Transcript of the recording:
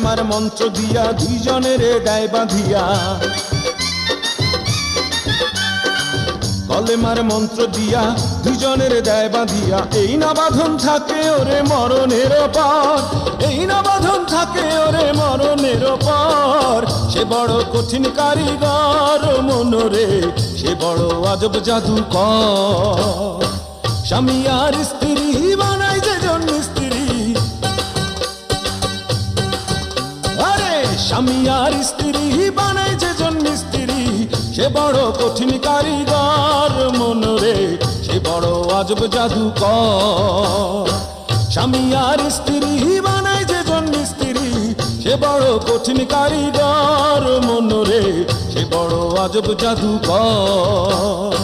কলেমার মন্ত্র দিয়া দুইজনের ডায় বাঁধিয়া, কলেমার মন্ত্র দিয়া দুজনের দায় বাঁধিয়া, এই না বাঁধন থাকে ওরে মরণের পর, এই না বাঁধন থাকে ওরে মরণের পর। সে বড় কঠিন কারিগর মনরে, সে বড় আজব জাদুকর। স্বামী আর স্ত্রী বানাই যেজন মিস্ত্রি, আরে স্বামী আর স্ত্রী বানাই যেজন মিস্ত্রি, সে বড় কঠিন কারিগর মনরে, সে বড় আজব জাদুকর। স্বামী আর স্ত্রী বানাই যেজন মিস্ত্রি, সে বড় কঠিন কারিগর মনরে, সে বড় আজব জাদুকর।